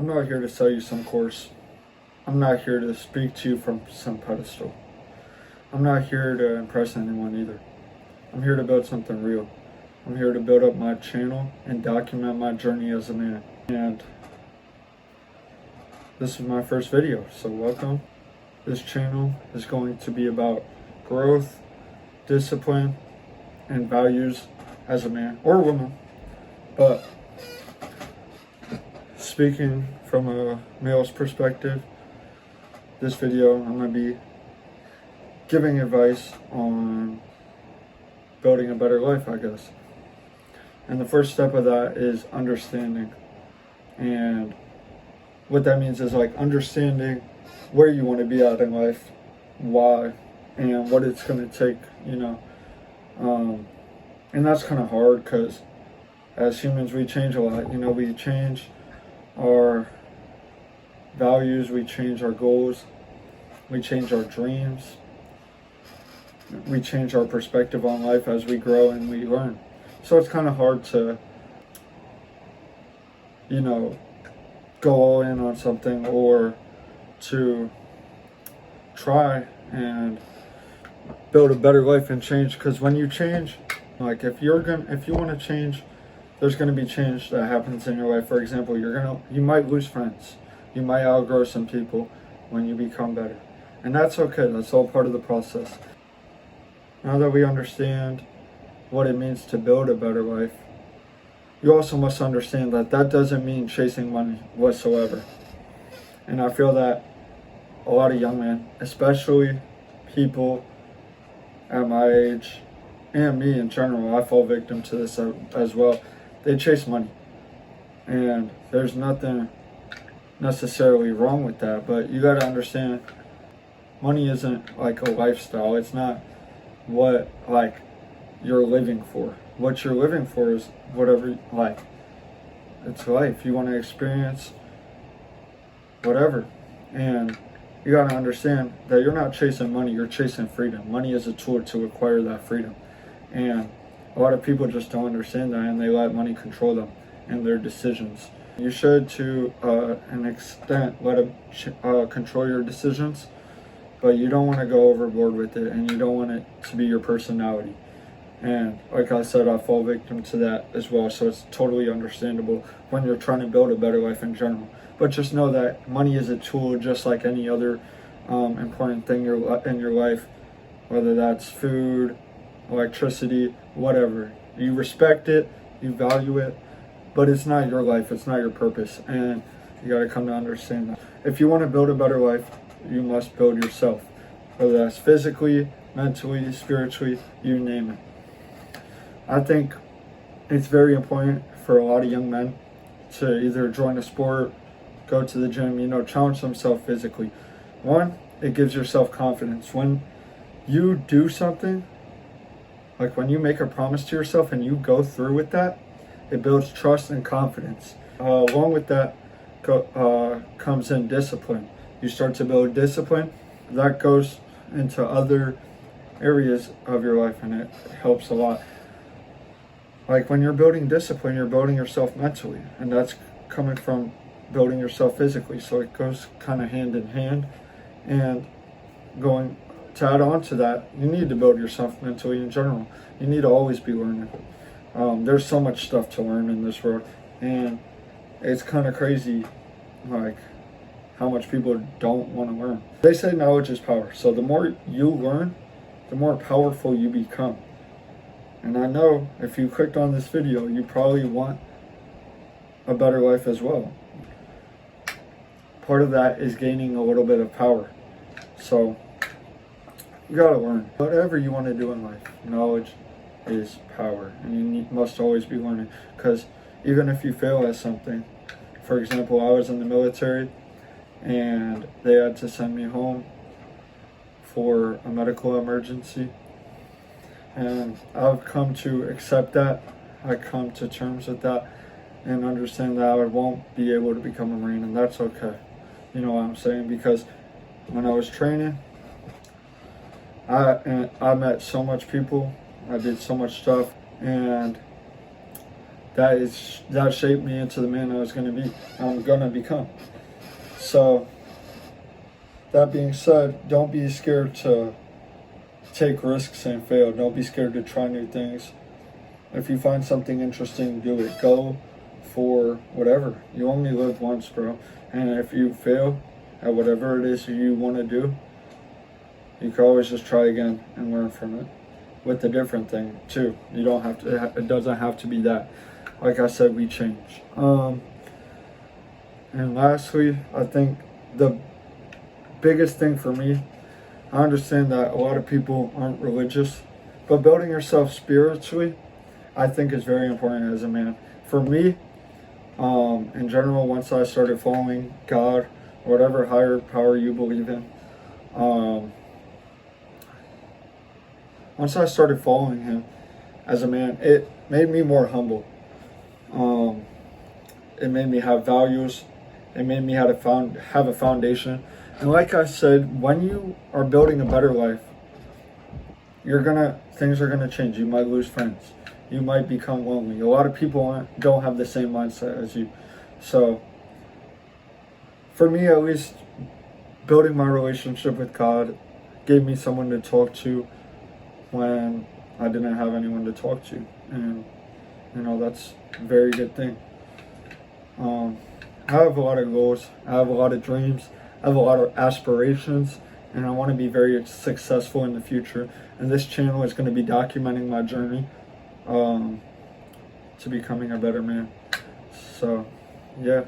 I'm not here to sell you some course. I'm not here to speak to you from some pedestal. I'm not here to impress anyone either. I'm here to build something real. I'm here to build up my channel and document my journey as a man. And this is my first video, so welcome. This channel is going to be about growth, discipline, and values as a man or woman. But speaking from a male's perspective, this video I'm going to be giving advice on building a better life, I guess. And the first step of that is understanding. And what that means is like understanding where you want to be at in life, why, and what it's going to take, and that's kind of hard because as humans we change a lot. We change our values, we change our goals, we change our dreams, we change our perspective on life as we grow and we learn. So it's kind of hard to, go all in on something or to try and build a better life and change. Because when you change, like if you want to change, there's going to be change that happens in your life. For example, you might lose friends, you might outgrow some people when you become better, and that's okay. That's all part of the process. Now that we understand what it means to build a better life, you also must understand that that doesn't mean chasing money whatsoever. And I feel that a lot of young men, especially people at my age, and me in general, I fall victim to this as well. They chase money. And there's nothing necessarily wrong with that, but you gotta understand, money isn't like a lifestyle. It's not what you're living for. What you're living for is whatever, it's life. You want to experience whatever. And you got to understand that you're not chasing money, you're chasing freedom. Money is a tool to acquire that freedom. And a lot of people just don't understand that, and they let money control them and their decisions. You should, to an extent, let it control your decisions, but you don't want to go overboard with it, and you don't want it to be your personality. And like I said, I fall victim to that as well, so it's totally understandable when you're trying to build a better life in general. But just know that money is a tool just like any other important thing in your life, whether that's food, electricity, whatever. You respect it, you value it, but it's not your life, it's not your purpose, and you got to come to understand that. If you want to build a better life, you must build yourself, whether that's physically, mentally, spiritually, you name it. I think it's very important for a lot of young men to either join a sport, go to the gym, challenge themselves physically. One, it gives your self-confidence. When you do something, like when you make a promise to yourself and you go through with that, it builds trust and confidence. Along with that comes in discipline. You start to build discipline, that goes into other areas of your life, and it helps a lot. Like when you're building discipline, you're building yourself mentally, and that's coming from building yourself physically. So it goes kind of hand in hand. And going to add on to that, you need to build yourself mentally in general. You need to always be learning. There's so much stuff to learn in this world, and it's kind of crazy, how much people don't want to learn. They say knowledge is power. So the more you learn, the more powerful you become. And I know if you clicked on this video, you probably want a better life as well. Part of that is gaining a little bit of power. So you gotta learn. Whatever you want to do in life, knowledge is power. And you must always be learning. Because even if you fail at something, for example, I was in the military and they had to send me home for a medical emergency. And I've come to accept that. I come to terms with that and understand that I won't be able to become a Marine, and that's okay. You know what I'm saying? Because when I was training, I met so much people, I did so much stuff, and that shaped me into the man I'm gonna become. So that being said, don't be scared to take risks and fail. Don't be scared to try new things. If you find something interesting, do it. Go for whatever. You only live once, bro. And if you fail at whatever it is you want to do, you can always just try again and learn from it with a different thing too. You don't have to, it doesn't have to be that. Like I said, we change. And lastly, I think the biggest thing for me, I understand that a lot of people aren't religious, but building yourself spiritually, I think is very important as a man. For me, in general, once I started following God, whatever higher power you believe in, once I started following him as a man, it made me more humble. It made me have values. It made me have a foundation. And like I said, when you are building a better life, things are gonna change. You might lose friends. You might become lonely. A lot of people don't have the same mindset as you. So, for me at least, building my relationship with God gave me someone to talk to when I didn't have anyone to talk to. And, that's a very good thing. I have a lot of goals. I have a lot of dreams. I have a lot of aspirations. And I want to be very successful in the future. And this channel is going to be documenting my journey to becoming a better man. So, yeah.